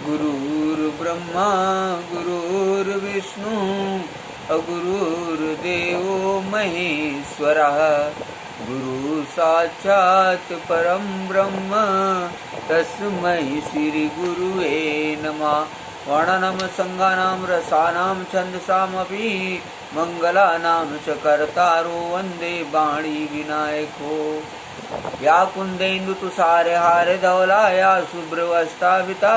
गुरुर्ब्रह्मा गुरुर्विष्णु गुरुर्देवो महेश्वरः गुरु साक्षात् परं ब्रह्म तस्मै श्री गुरुवे नमः। वर्णनम संगानाम रसानां छंदसामपि मंगलानां च कर्तारो वंदे वाणी विनायको। या कुंदेन्दु तुषारहार धवला या शुभ्रवस्ताविता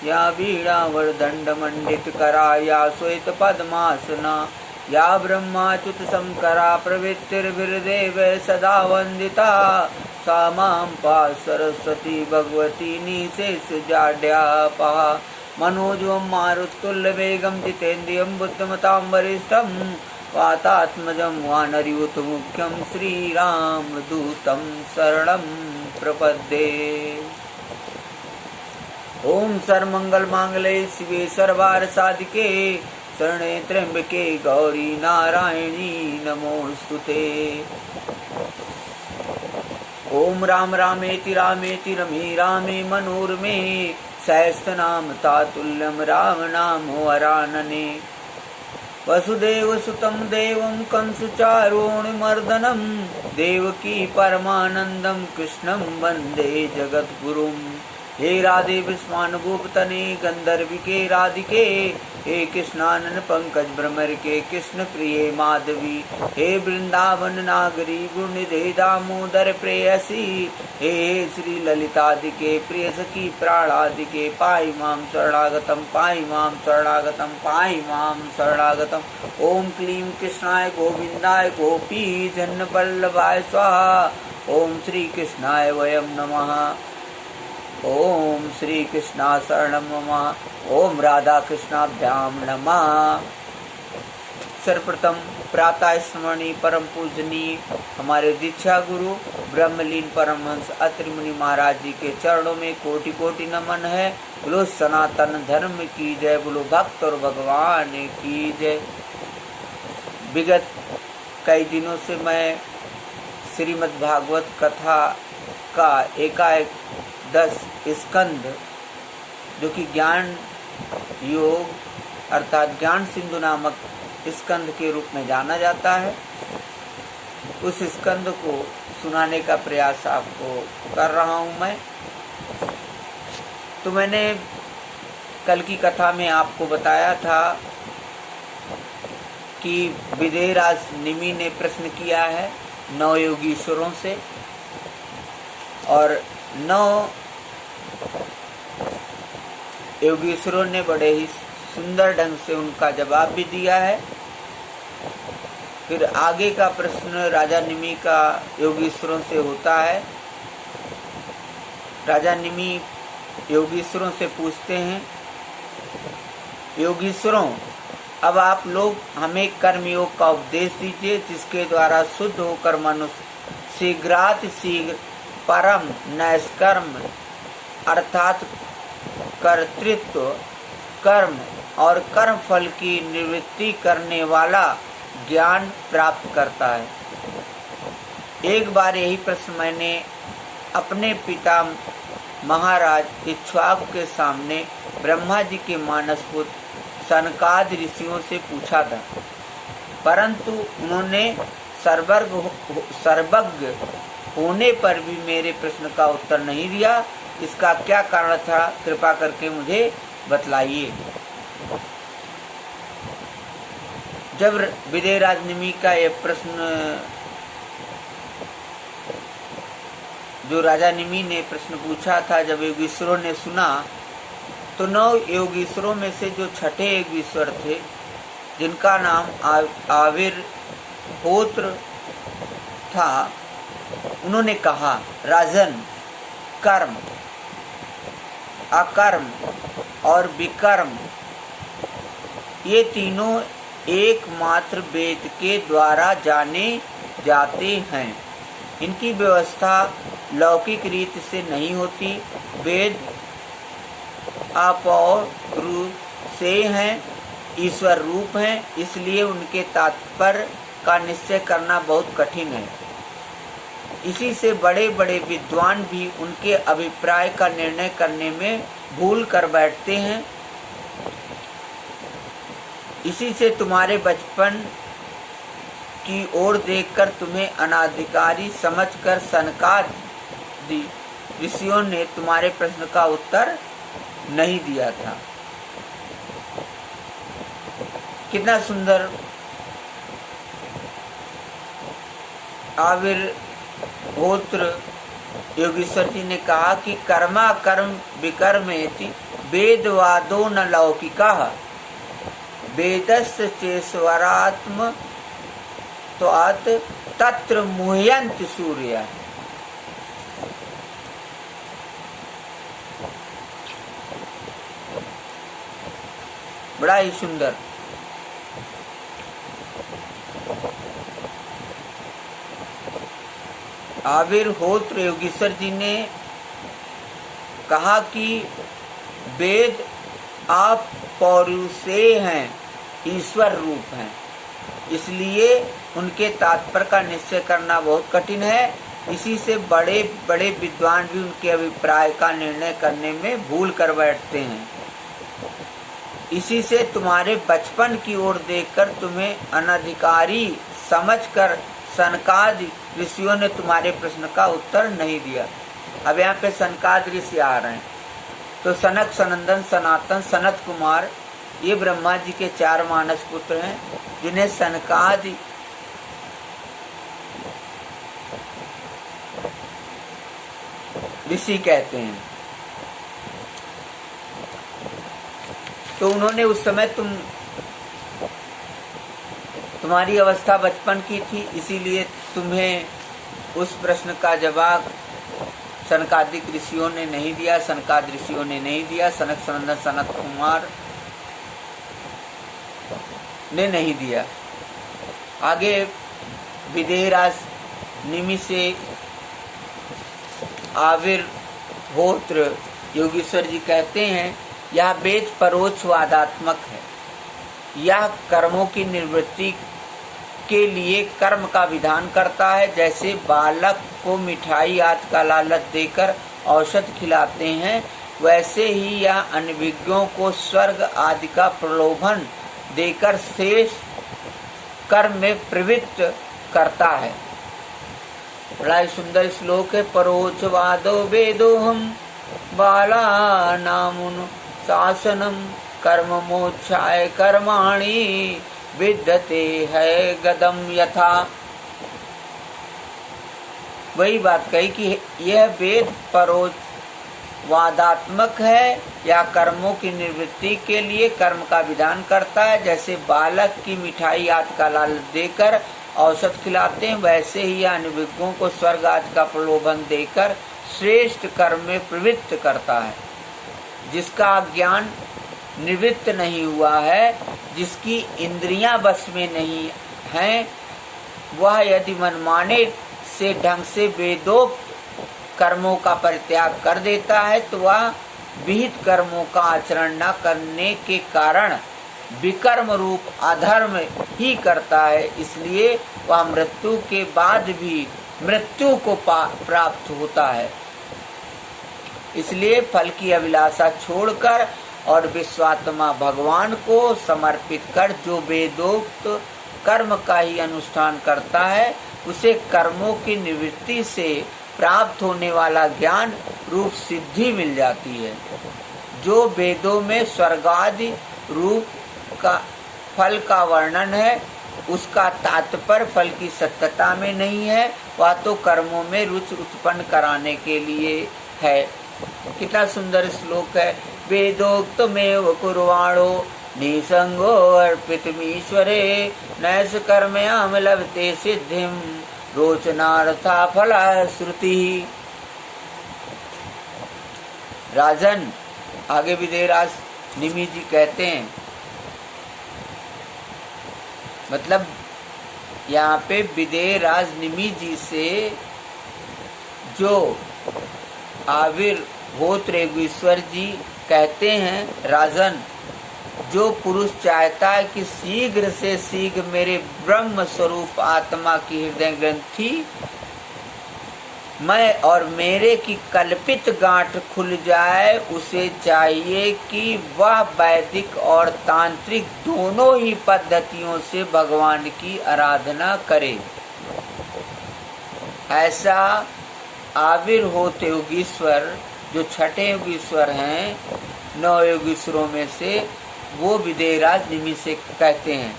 या वीणावरदंड मंडित करा या श्वेत पद्मासना या ब्रह्माच्युत शंकरा प्रवृत्तिर्विदेव सदा वंदिता सा मां पाहि सरस्वती भगवती निशेष जाड्यापहा। मनोजवं मारुततुल्यवेगं जितेन्द्रियं बुद्धिमतां वरिष्ठं वातात्मजं वानरयूथमुख्यं श्रीरामदूतं शरणं प्रपद्ये। ओम सर्वमंगलमांगल्ये शिवे सर्वार्थसाधिके शरणे त्र्यंबके गौरी नारायणी नमोस्तुते। ओम राम रामेति रामेति रमे रामे मनोरमे सहस्रनाम तातुल्यं राम नाम वरानने। वसुदेव सुतं देवं कंसचारूणमर्दनं देवकी परमानंदं कृष्णं वंदे जगद्गुरुं। हे राधे विस्मानुभूपतने गंधर्विके राधिके हे कृष्णानन पंकज भ्रमर के कृष्ण प्रिय माधवी। हे वृंदावन नागरी गुणनिधे दामोदर प्रेयसी हे श्री ललितादिके प्रिय सखी प्राणादिके पाहि मां शरणागतं पाहि मां शरणागतं पाहि मां शरणागतं। ओम क्लीं कृष्णाय गोविंदाय गोपी जन वल्लभाय स्वाहा। ओम श्री कृष्णाय वयं नमः। ओम श्री कृष्णा शरणं मम। ओम राधा कृष्णाभ्याम नमः। सर्वप्रथम प्रातः स्मरणीय परम पूजनीय हमारे दीक्षा गुरु ब्रह्मलीन परमहंस अत्रि मुनि महाराज जी के चरणों में कोटि कोटि नमन है। बोलो सनातन धर्म की जय, बोलो भक्त और भगवान की जय। विगत कई दिनों से मैं श्रीमद् भागवत कथा का एकाएक 10 स्कंद जो कि ज्ञान योग अर्थात ज्ञान सिंधु नामक स्कंद के रूप में जाना जाता है, उस स्कंद को सुनाने का प्रयास आपको कर रहा हूं मैं। तो मैंने कल की कथा में आपको बताया था कि विदेहराज निमि ने प्रश्न किया है 9 योगीश्वरों से और 9 योगीश्वरों ने बड़े ही सुंदर ढंग से उनका जवाब भी दिया है। फिर आगे का प्रश्न राजा निमि का योगीश्वरों से होता है। राजा निमि योगीश्वरों से पूछते हैं, योगीश्वरों अब आप लोग हमें कर्मयोग का उपदेश दीजिए जिसके द्वारा शुद्ध होकर मनुष्य शीघ्रातिशीघ्र परम नैष्कर्म अर्थात कर्तृत्व कर्म और कर्म फल की निवृत्ति करने वाला ज्ञान प्राप्त करता है। एक बार यही प्रश्न मैंने अपने पिता महाराज इक्ष्वाकु के सामने ब्रह्मा जी के मानसपुत्र सनकादि ऋषियों से पूछा था, परंतु उन्होंने सर्वज्ञ होने पर भी मेरे प्रश्न का उत्तर नहीं दिया। इसका क्या कारण था, कृपा करके मुझे बतलाइए। जब विदेहराज निमि का यह प्रश्न जो राजा निमि ने प्रश्न पूछा था, जब योगीश्वरों ने सुना तो 9 योगीश्वरों में से जो छठे योगीश्वर थे जिनका नाम आविर्होत्र था, उन्होंने कहा राजन कर्म अकर्म और विकर्म ये तीनों एकमात्र वेद के द्वारा जाने जाते हैं। इनकी व्यवस्था लौकिक रीति से नहीं होती। वेद अपौर रूप से हैं, ईश्वर रूप हैं, इसलिए उनके तात्पर्य का निश्चय करना बहुत कठिन है। इसी से बड़े बड़े विद्वान भी उनके अभिप्राय का निर्णय करने में भूल कर बैठते हैं। इसी से तुम्हारे बचपन की ओर देखकर तुम्हें अनाधिकारी समझकर सनकादि ऋषियों ने तुम्हारे प्रश्न का उत्तर नहीं दिया था। कितना सुंदर आविर्होत्र योगीश्वर जी ने कहा कि कर्मा कर्म विकर्मेति वेदवादो न लौकिकाः वेदस्य चेश्वरात्म त्वात् तत्र मुह्यन्ति सूर्य। बड़ा ही सुंदर। आविर्होत्र योगीश्वर जी ने कहा कि वेद आप पौरुषेय हैं, ईश्वर रूप हैं, इसलिए उनके तात्पर्य का निश्चय करना बहुत कठिन है। इसी से बड़े बड़े विद्वान भी उनके अभिप्राय का निर्णय करने में भूल कर बैठते हैं। इसी से तुम्हारे बचपन की ओर देखकर तुम्हें अनधिकारी समझकर सनकादि ऋषियों ने तुम्हारे प्रश्न का उत्तर नहीं दिया। अब यहाँ पे सनकादि ऋषि आ रहे हैं। तो सनक, सनंदन, सनातन, सनत कुमार ये ब्रह्मा जी के 4 मानस पुत्र हैं, जिन्हें सनकादि ऋषि कहते हैं। तो उन्होंने उस समय तुम्हारी अवस्था बचपन की थी, इसीलिए तुम्हें उस प्रश्न का जवाब सनकादिक ऋषियों ने नहीं दिया, सनकादि ऋषियों ने नहीं दिया, सनक, सनंदन, सनत कुमार ने नहीं दिया। आगे विदेहराज निमि से आविर्होत्र योगीश्वर जी कहते हैं, यह वेद परोक्षवादात्मक है। यह कर्मों की निवृत्ति के लिए कर्म का विधान करता है। जैसे बालक को मिठाई आदि का लालच देकर औषध खिलाते हैं, वैसे ही यह अनभिज्ञों को स्वर्ग आदि का प्रलोभन देकर शेष कर्म में प्रवृत्त करता है। बड़ा सुंदर श्लोक है। परोक्षवादो वेदोहम बालानामुन शासनम कर्म मोक्षाय कर्माणि विद्यते है गदम यथा। वही बात कही कि यह वेद परोक्षवादात्मक है, या कर्मों की निवृत्ति के लिए कर्म का विधान करता है। जैसे बालक की मिठाई आदि का लालच देकर औषध खिलाते हैं, वैसे ही यह अनभिज्ञों को स्वर्ग आदि का प्रलोभन देकर श्रेष्ठ कर्म में प्रवृत्त करता है। जिसका ज्ञान निवृत्त नहीं हुआ है, जिसकी इंद्रियां बस में नहीं हैं, वह यदि मनमाने से ढंग से वेदोक्त कर्मों का परित्याग कर देता है, तो वह विहित कर्मों का आचरण न करने के कारण विकर्म रूप अधर्म ही करता है। इसलिए वह मृत्यु के बाद भी मृत्यु को प्राप्त होता है। इसलिए फल की अभिलाषा छोड़कर और विश्वात्मा भगवान को समर्पित कर जो वेदोक्त कर्म का ही अनुष्ठान करता है, उसे कर्मों की निवृत्ति से प्राप्त होने वाला ज्ञान रूप सिद्धि मिल जाती है। जो वेदों में स्वर्गादि रूप का फल का वर्णन है, उसका तात्पर्य फल की सत्यता में नहीं है, वह तो कर्मों में रुचि उत्पन्न कराने के लिए है। कितना सुंदर श्लोक है। वेदोक्तमेव कुर्वाणो निसंगो अर्पितमीश्वरे नैष कर्मयाम लभते सिद्धिम रोचनार्था फला श्रुति। राजन, आगे विदेहराज निमि जी कहते हैं, मतलब यहाँ पे विदेहराज निमि जी से जो आविर्होत्र योगीश्वर जी कहते हैं, राजन, जो पुरुष चाहता है कि शीघ्र से शीघ्र मेरे ब्रह्म स्वरूप आत्मा की हृदय ग्रंथि मैं और मेरे की कल्पित गांठ खुल जाए, उसे चाहिए कि वह वैदिक और तांत्रिक दोनों ही पद्धतियों से भगवान की आराधना करे। ऐसा आविर्भूत योगीश्वर, जो छठे योगीश्वर हैं 9 योगीश्वरों में से, वो विदेहराज निमि से कहते हैं।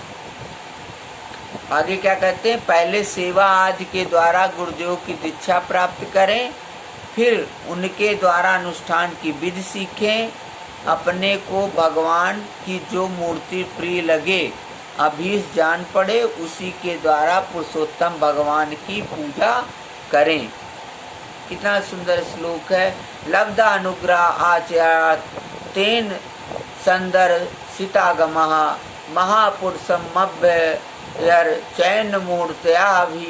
आगे क्या कहते हैं? पहले सेवा आदि के द्वारा गुरुदेव की दीक्षा प्राप्त करें, फिर उनके द्वारा अनुष्ठान की विधि सीखें। अपने को भगवान की जो मूर्ति प्रिय लगे, अभीष्ट जान पड़े, उसी के द्वारा पुरुषोत्तम भगवान की पूजा करें। कितना सुंदर श्लोक है। लब्धा अनुग्रह आचार्य तेन संदर्शितागमः महापुरुषम मभ्यर चैन मूर्तयाभितयात्मनः।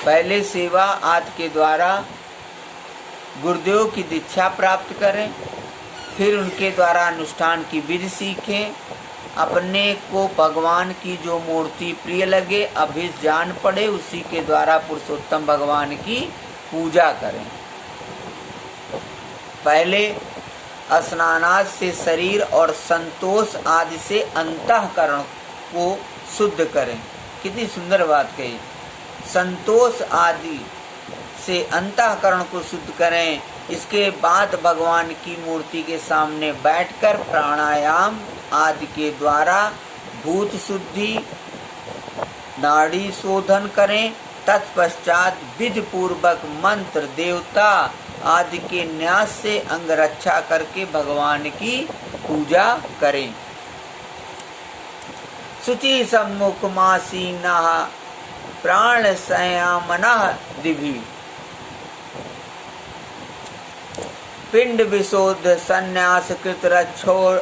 पहले सेवा आदि के द्वारा गुरुदेव की दीक्षा प्राप्त करें, फिर उनके द्वारा अनुष्ठान की विधि सीखें। अपने को भगवान की जो मूर्ति प्रिय लगे, अभीष्ट जान पड़े, उसी के द्वारा पुरुषोत्तम भगवान की पूजा करें। पहले स्नानादि से शरीर और संतोष आदि से अंतःकरण को शुद्ध करें। कितनी सुंदर बात कही। संतोष आदि से अंतःकरण को शुद्ध करें। इसके बाद भगवान की मूर्ति के सामने बैठकर प्राणायाम आदि के द्वारा भूत शुद्धि, नाड़ी शोधन करें। तत्पश्चात विधि पूर्वक मंत्र, देवता आदि के न्यास से अंग रक्षा करके भगवान की पूजा करें। शुचि सम्मुखमासीनः प्राण संयमनः दिभि पिंड विशोध संन्यास कृत रक्षोर्चयेद्धरम।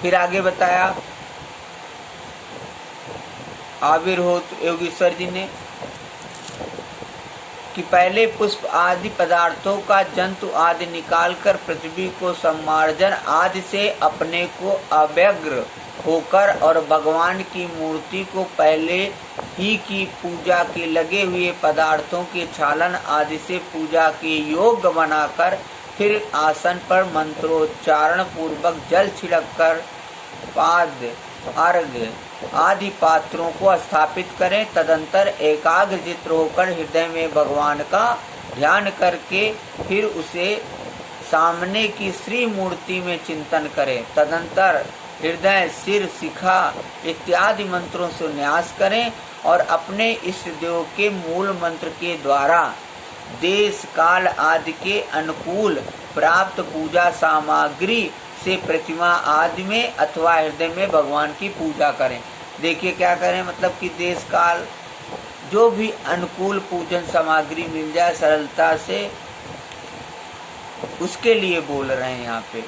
फिर आगे बताया आविर्भूत योगीश्वर जी ने कि पहले पुष्प आदि पदार्थों का जंतु आदि निकालकर पृथ्वी को सम्मार्जन आदि से अपने को अव्यग्र होकर और भगवान की मूर्ति को पहले ही की पूजा के लगे हुए पदार्थों के छालन आदि से पूजा के योग्य बनाकर, फिर आसन पर मंत्रोच्चारण पूर्वक जल छिड़ककर पाद, अर्घ्य आदि पात्रों को स्थापित करें। तदंतर एकाग्रचित्त होकर हृदय में भगवान का ध्यान करके फिर उसे सामने की श्री मूर्ति में चिंतन करें। तदंतर हृदय, सिर, शिखा इत्यादि मंत्रों से न्यास करें और अपने इष्ट देव के मूल मंत्र के द्वारा देश काल आदि के अनुकूल प्राप्त पूजा सामग्री से प्रतिमा आदि में अथवा हृदय में भगवान की पूजा करें। देखिए क्या करें, मतलब कि देश काल जो भी अनुकूल पूजन सामग्री मिल जाए सरलता से, उसके लिए बोल रहे हैं यहाँ पे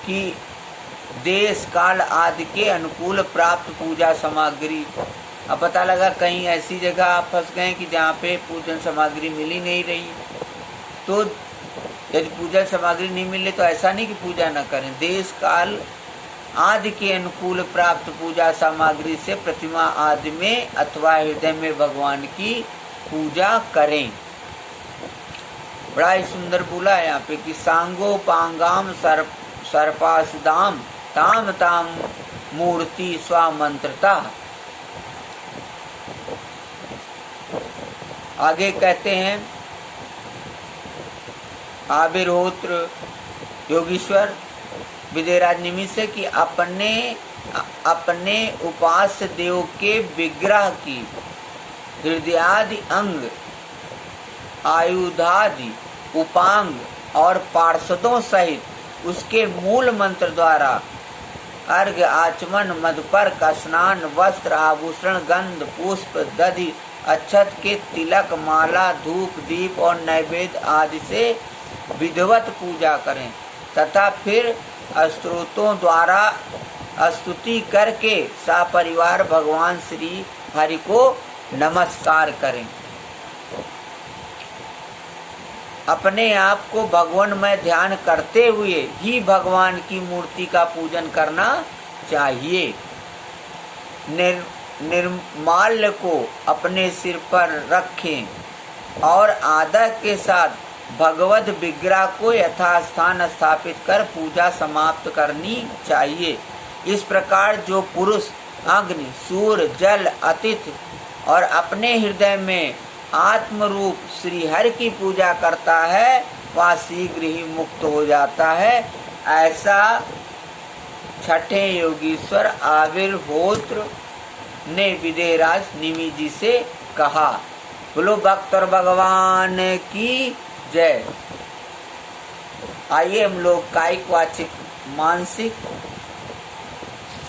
कि देश काल आदि के अनुकूल प्राप्त पूजा सामग्री। अब पता लगा कहीं ऐसी जगह आप फंस गए कि जहाँ पे पूजन सामग्री मिल ही नहीं रही, तो यदि पूजन सामग्री नहीं मिले तो ऐसा नहीं कि पूजा न करें। देश काल आदि के अनुकूल प्राप्त पूजा सामग्री से प्रतिमा आदि में अथवा हृदय में भगवान की पूजा करें। बड़ा ही सुंदर बोला है यहाँ पे कि सांगो पांगाम सर्पासदाम ताम ताम मूर्ति स्वामंत्रता। आगे कहते हैं आविर्होत्र योगीश्वर विदेहराज निमि से कि अपने उपास्य देव के विग्रह की हृदयादि अंग, आयुधादि, उपांग और पार्षदों सहित उसके मूल मंत्र द्वारा अर्घ्य, आचमन, मधुपर्क, स्नान, वस्त्र, आभूषण, गंध, पुष्प, दधि, अक्षत के तिलक, माला, धूप, दीप और नैवेद्य आदि से विधिवत पूजा करें तथा फिर स्तोत्रों द्वारा स्तुति करके सपरिवार भगवान श्री हरि को नमस्कार करें। अपने आप को भगवान में ध्यान करते हुए ही भगवान की मूर्ति का पूजन करना चाहिए। निर्माल्य को अपने सिर पर रखें और आदर के साथ भगवत विग्रह को यथास्थान स्थापित कर पूजा समाप्त करनी चाहिए। इस प्रकार जो पुरुष अग्नि, सूर्य, जल, अतिथि और अपने हृदय में आत्म रूप श्री हरि की पूजा करता है वह शीघ्र ही मुक्त हो जाता है। ऐसा छठे योगीश्वर आविर्होत्र ने विदेहराज निमि जी से कहा। बोलो भक्त और भगवान की जय। आइए हम लोग कायिक वाचिक मानसिक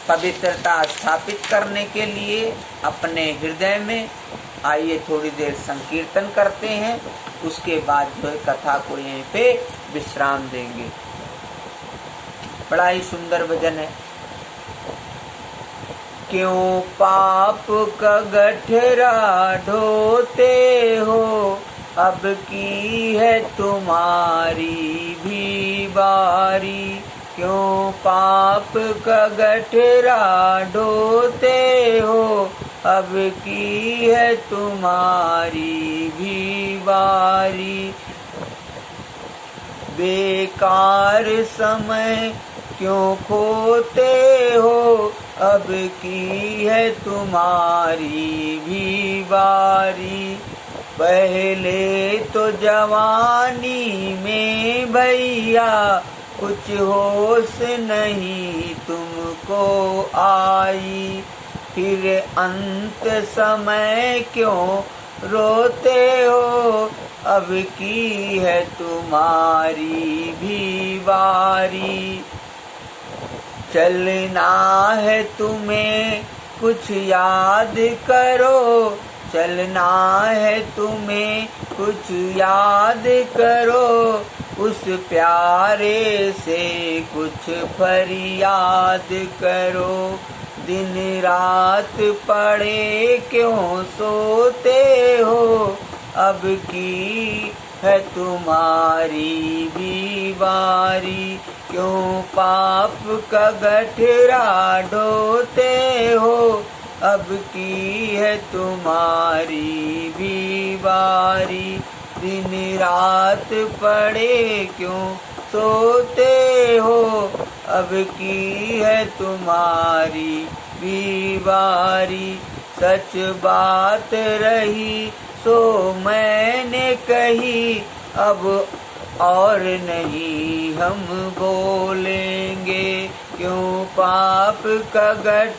पवित्रता स्थापित करने के लिए अपने हृदय में आइए थोड़ी देर संकीर्तन करते हैं। उसके बाद जो है कथा को यहीं पे विश्राम देंगे। बड़ा ही सुंदर भजन है। क्यों पाप का गठरा ढोते हो, अब की है तुम्हारी भी बारी। क्यों पाप का गठरा ढोते हो, अब की है तुम्हारी भी बारी। बेकार समय क्यों खोते हो, अब की है तुम्हारी भी बारी। पहले तो जवानी में भैया कुछ होश नहीं तुमको आई, फिर अंत समय क्यों रोते हो, अब की है तुम्हारी भी बारी। चलना है तुम्हें कुछ याद करो, चलना है तुम्हें कुछ याद करो, उस प्यारे से कुछ फरियाद करो। दिन रात पड़े क्यों सोते हो, अब की है तुम्हारी भी बारी। क्यों पाप का गठरा ढोते हो, अब की है तुम्हारी भी बारी। दिन रात पड़े क्यों सोते हो, अब की है तुम्हारी भी बारी। सच बात रही सो मैंने कही, अब और नहीं हम बोलेंगे। क्यों पाप का गठ